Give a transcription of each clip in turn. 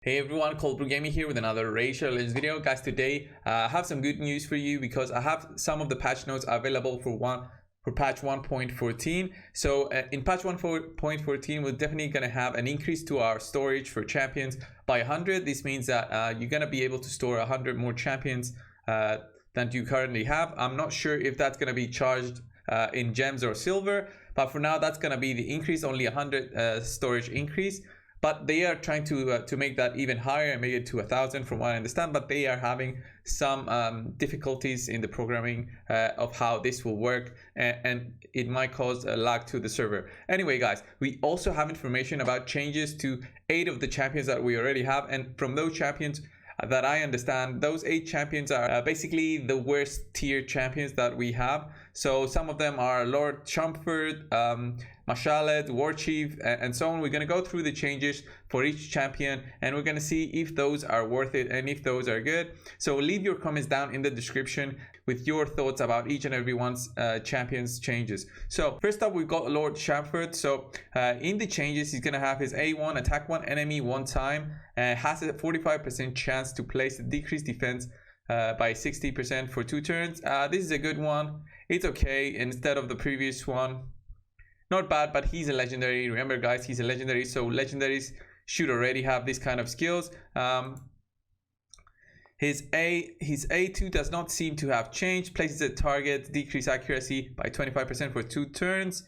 Hey everyone, Burangiri here with another racial legends video. Guys, today I have some good news for you because I have some of the patch notes available for patch 1.14. So in patch 1.14, we're definitely going to have an increase to our storage for champions by 100. This means that you're going to be able to store 100 more champions than you currently have. I'm not sure if that's going to be charged in gems or silver, but for now that's going to be the increase, only 100 storage increase. But they are trying to make that even higher and make it to 1,000 from what I understand. But they are having some difficulties in the programming of how this will work, and it might cause a lag to the server. Anyway, guys, we also have information about changes to 8 of the champions that we already have, and from those champions that I understand, those 8 champions are basically the worst tier champions that we have. So some of them are Lord Champfort, Mashalet, Warchief, and so on. We're going to go through the changes for each champion, and we're going to see if those are worth it and if those are good. So leave your comments down in the description with your thoughts about each and every one's champions changes. So first up, we've got Lord Champfort. So in the changes, he's going to have his A1, attack one enemy one time, has a 45% chance to place a decreased defense by 60% for 2 turns. This is a good one. It's okay instead of the previous one. Not bad, but he's a legendary. Remember, guys, he's a legendary, so legendaries should already have this kind of skills. His A2 does not seem to have changed. Places a target, decrease accuracy by 25% for 2 turns,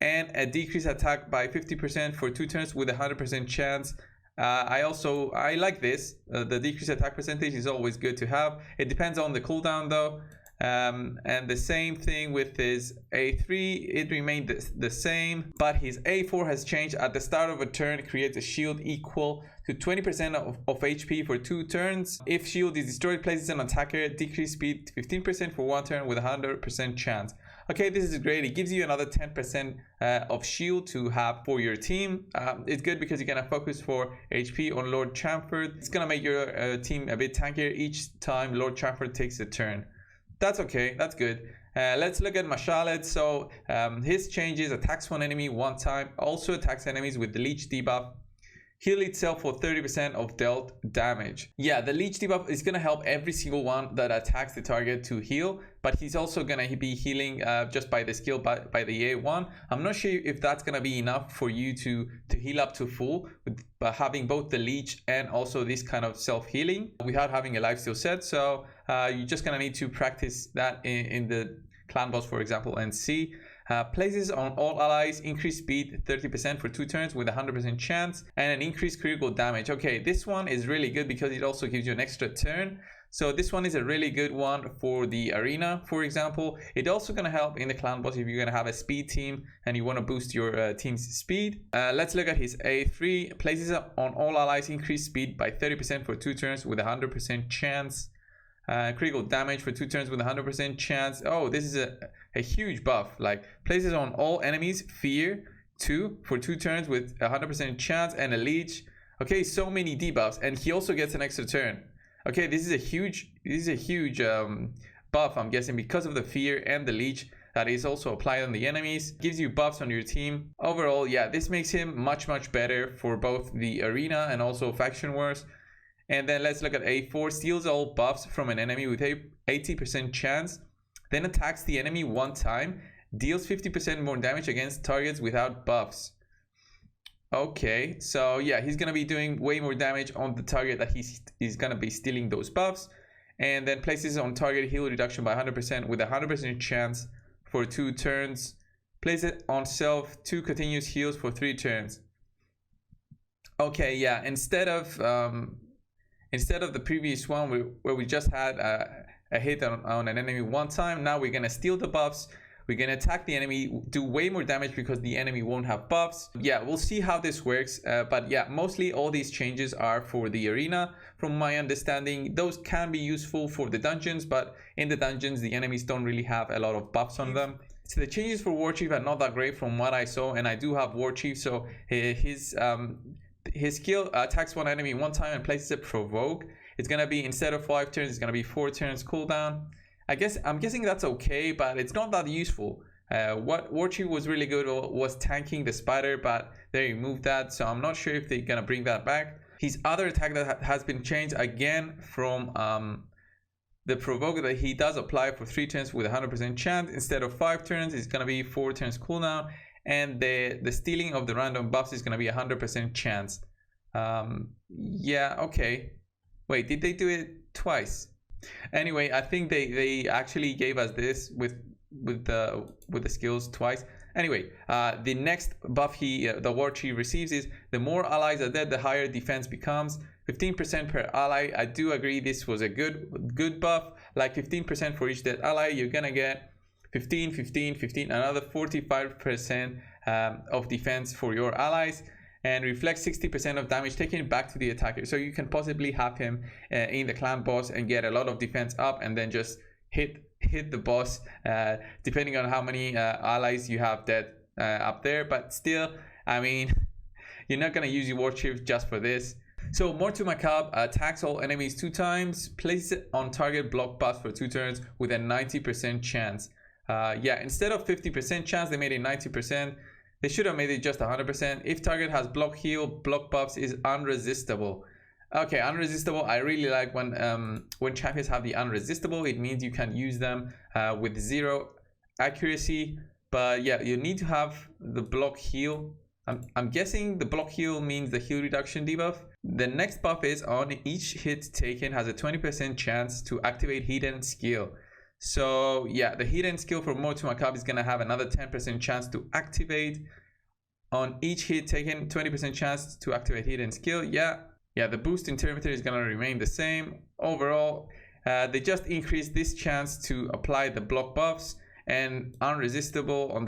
and a decrease attack by 50% for 2 turns with a 100% chance. I like this. The decrease attack percentage is always good to have. It depends on the cooldown though. And the same thing with his A3, it remained the same, but his A4 has changed. At the start of a turn, creates a shield equal to 20% of HP for 2 turns. If shield is destroyed, places an attacker, decrease speed 15% for 1 turn with a 100% chance. Okay, this is great. It gives you another 10% of shield to have for your team. It's good because you're gonna focus for HP on Lord Champfort. It's gonna make your team a bit tankier each time Lord Champfort takes a turn. That's okay, that's good. Let's look at Mashalet. So his changes: attacks one enemy one time, also attacks enemies with the leech debuff, heal itself for 30% of dealt damage. Yeah, the leech debuff is gonna help every single one that attacks the target to heal, but he's also gonna be healing just by the skill by the A1. I'm not sure if that's gonna be enough for you to heal up to full by having both the leech and also this kind of self-healing without having a lifesteal set. So you're just gonna need to practice that in the clan boss, for example, and see. Places on all allies, increase speed 30% for 2 turns with a 100% chance, and an increased critical damage. Okay, this one is really good because it also gives you an extra turn. So this one is a really good one for the arena, for example. It's also going to help in the clan boss if you're going to have a speed team and you want to boost your team's speed. Let's look at his A3. Places on all allies, increase speed by 30% for 2 turns with a 100% chance. Critical damage for 2 turns with a 100% chance. Oh, this is a huge buff. Like, places on all enemies fear 2 for 2 turns with a 100% chance, and a leech. Okay, so many debuffs, and he also gets an extra turn. Okay, this is a huge buff, I'm guessing, because of the fear and the leech that is also applied on the enemies. Gives you buffs on your team. Overall, yeah, this makes him much better for both the arena and also faction wars. And then let's look at A4. Steals all buffs from an enemy with a 80% chance, then attacks the enemy one time, deals 50% more damage against targets without buffs. Okay, so yeah, he's gonna be doing way more damage on the target that he's gonna be stealing those buffs. And then places on target heal reduction by 100% with a 100% chance for 2 turns. Place it on self 2 continuous heals for 3 turns. Okay, yeah, instead of the previous one where we just had a hit on an enemy one time, now we're gonna steal the buffs. We're gonna attack the enemy, do way more damage because the enemy won't have buffs. Yeah, we'll see how this works. But yeah, mostly all these changes are for the arena. From my understanding, those can be useful for the dungeons, but in the dungeons, the enemies don't really have a lot of buffs on them. So the changes for Warchief are not that great from what I saw, and I do have Warchief, so his skill attacks one enemy one time and places a provoke. It's gonna be, instead of 5 turns, it's gonna be 4 turns cooldown. I'm guessing that's okay, but it's not that useful. What Warchief was really good was tanking the spider, but they removed that, so I'm not sure if they're gonna bring that back. His other attack that has been changed again from the provoke, that he does apply for 3 turns with 100% chance instead of 5 turns. It's gonna be 4 turns cooldown, and the stealing of the random buffs is gonna be 100% chance. Yeah, okay. Wait, did they do it twice? Anyway, I think they actually gave us this with the skills twice. Anyway, the next buff the Warchief receives is the more allies are dead, the higher defense becomes. 15% per ally. I do agree this was a good buff. Like 15% for each dead ally, you're gonna get 15, 15, 15, another 45% of defense for your allies, and reflects 60% of damage taken back to the attacker. So you can possibly have him in the clan boss and get a lot of defense up, and then just hit the boss depending on how many allies you have dead up there. But still, I mean, you're not gonna use your Warchief just for this. So Mortu Macabre attacks all enemies 2 times, places it on target block buffs for 2 turns with a 90% chance. Yeah, instead of 50% chance, they made it 90%. They should have made it just 100%. If target has block heal, block buffs is unresistible. Okay, unresistible. I really like when champions have the unresistible. It means you can use them with 0 accuracy. But yeah, you need to have the block heal. I'm guessing the block heal means the heal reduction debuff. The next buff is on each hit taken has a 20% chance to activate hidden skill. So yeah, the hidden skill for Mortu Macabre is gonna have another 10% chance to activate on each hit taken. 20% chance to activate hidden skill. Yeah, the boost interpreter is gonna remain the same. Overall, they just increased this chance to apply the block buffs and unresistible on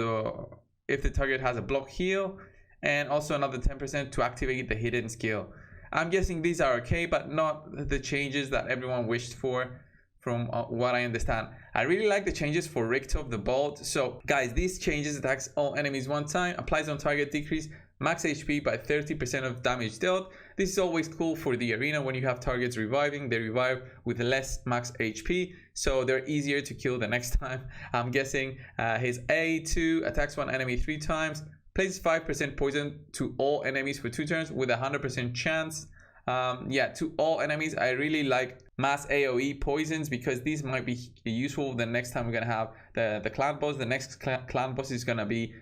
if the target has a block heal, and also another 10% to activate the hidden skill. I'm guessing these are okay, but not the changes that everyone wished for, from what I understand. I really like the changes for Richtoff the Bold. So guys, these changes attacks all enemies 1 time, applies on target, decrease max HP by 30% of damage dealt. This is always cool for the arena when you have targets reviving. They revive with less max HP, so they're easier to kill the next time. I'm guessing his A2 attacks 1 enemy 3 times, places 5% poison to all enemies for 2 turns with 100% chance. Yeah, to all enemies. I really like mass AoE poisons because these might be useful the next time we're gonna have the clan boss. The next clan boss is gonna be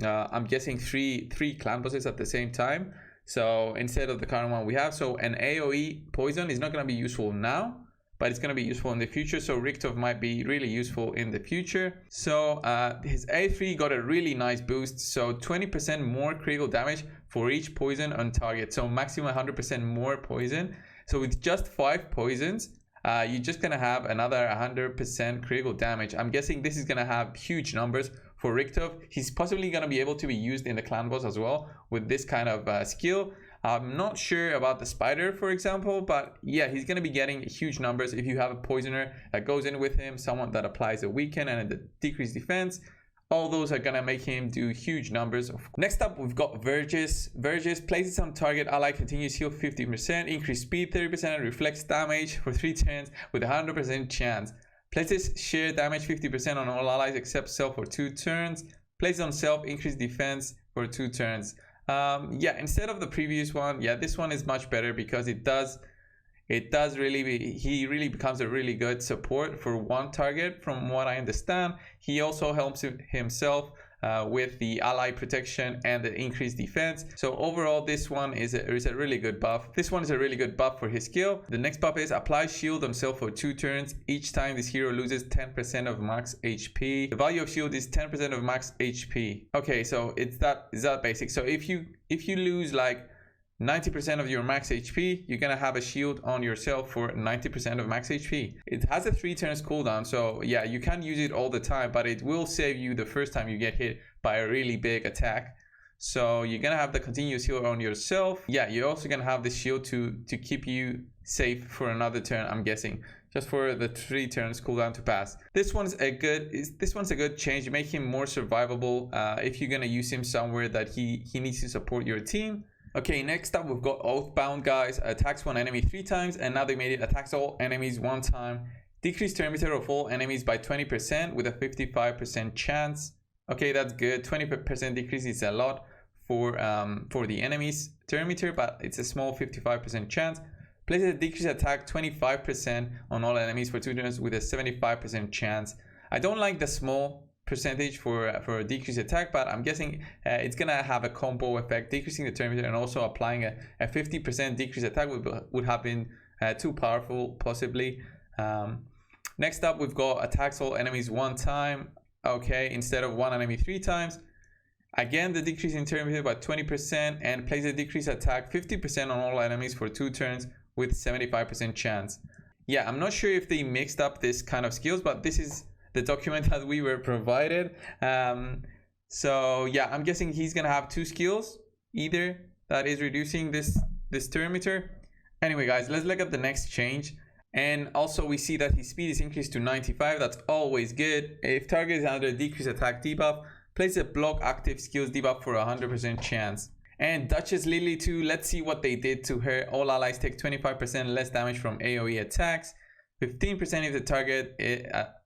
I'm guessing three clan bosses at the same time, so instead of the current one we have. So an AoE poison is not gonna be useful now, but it's gonna be useful in the future. So Richtoff might be really useful in the future. So his A3 got a really nice boost, so 20% more critical damage for each poison on target, so maximum 100% more poison. So with just 5 poisons, you're just gonna have another 100% critical damage. I'm guessing this is gonna have huge numbers for Richtoff. He's possibly gonna be able to be used in the clan boss as well with this kind of skill. I'm not sure about the spider, for example, but yeah, he's going to be getting huge numbers if you have a poisoner that goes in with him, someone that applies a weaken and a decreased defense. All those are going to make him do huge numbers. Next up, we've got Vergis. Vergis places on target ally, continues heal 50%, increase speed 30%, and reflects damage for 3 turns with 100% chance. Places sheer damage 50% on all allies except self for 2 turns. Places on self, increase defense for 2 turns. Yeah, instead of the previous one, yeah, this one is much better because he really becomes a really good support for 1 target from what I understand. He also helps himself with the ally protection and the increased defense. So overall, this one is a really good buff. This one is a really good buff for his skill. The next buff is apply shield on self for 2 turns. Each time this hero loses 10% of max HP. The value of shield is 10% of max HP. Okay, so it's that basic. So if you lose like 90% of your max HP, you're gonna have a shield on yourself for 90% of max HP. It has a 3 turns cooldown, so yeah, you can use it all the time, but it will save you the first time you get hit by a really big attack. So you're gonna have the continuous heal on yourself. Yeah, you're also gonna have the shield to keep you safe for another turn, I'm guessing, just for the 3 turns cooldown to pass. This one's a good change. You make him more survivable if you're gonna use him somewhere that he needs to support your team. Okay, next up we've got Oathbound, guys. Attacks 1 enemy 3 times, and now they made it attacks all enemies 1 time. Decrease turn meter of all enemies by 20% with a 55% chance. Okay, that's good. 20% decrease is a lot. for the enemy's turn meter, but it's a small 55% chance. Places a decrease attack 25% on all enemies for 2 turns with a 75% chance. I don't like the small percentage for a decreased attack, but I'm guessing it's gonna have a combo effect, decreasing the turn meter and also applying a 50% decreased attack would have been too powerful possibly. Next up, we've got attacks all enemies 1 time. Okay, instead of 1 enemy 3 times. Again, the decrease in turn meter by 20% and plays a decreased attack 50% on all enemies for 2 turns with 75% chance. Yeah, I'm not sure if they mixed up this kind of skills, but this is the document that we were provided. So yeah, I'm guessing he's gonna have 2 skills, either that is reducing this turn meter. Anyway guys, let's look at the next change. And also we see that his speed is increased to 95. That's always good. If target is under decreased attack debuff, place a block active skills debuff for 100% chance. And Duchess Lilitu, let's see what they did to her. All allies take 25% less damage from AoE attacks, 15%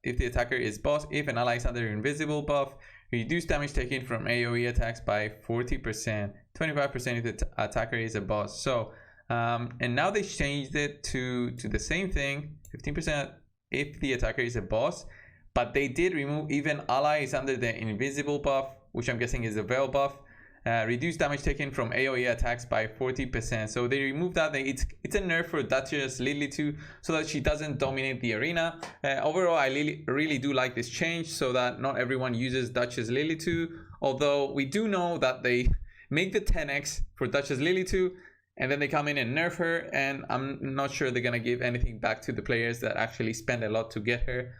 if the attacker is boss. If an ally is under invisible buff, reduce damage taken from AoE attacks by 40%, 25% if the attacker is a boss. So and now they changed it to the same thing, 15% if the attacker is a boss, but they did remove even allies under the invisible buff, which I'm guessing is the veil buff. Reduce damage taken from AoE attacks by 40%. So they removed that. It's a nerf for Duchess Lilitu so that she doesn't dominate the arena. Overall, I really do like this change so that not everyone uses Duchess Lilitu. Although we do know that they make the 10x for Duchess Lilitu and then they come in and nerf her, and I'm not sure they're gonna give anything back to the players that actually spend a lot to get her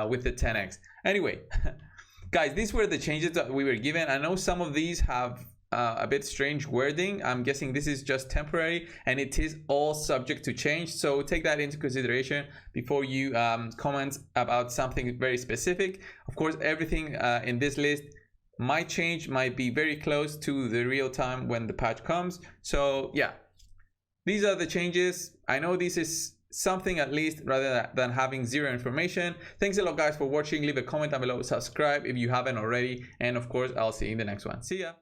with the 10x. Anyway, guys, these were the changes that we were given. I know some of these have a bit strange wording. I'm guessing this is just temporary and it is all subject to change, so take that into consideration before you comment about something very specific. Of course, everything in this list might change, might be very close to the real time when the patch comes. So yeah, these are the changes. I know this is something at least rather than having zero information. Thanks a lot guys for watching. Leave a comment down below, subscribe if you haven't already, and of course I'll see you in the next one. See ya.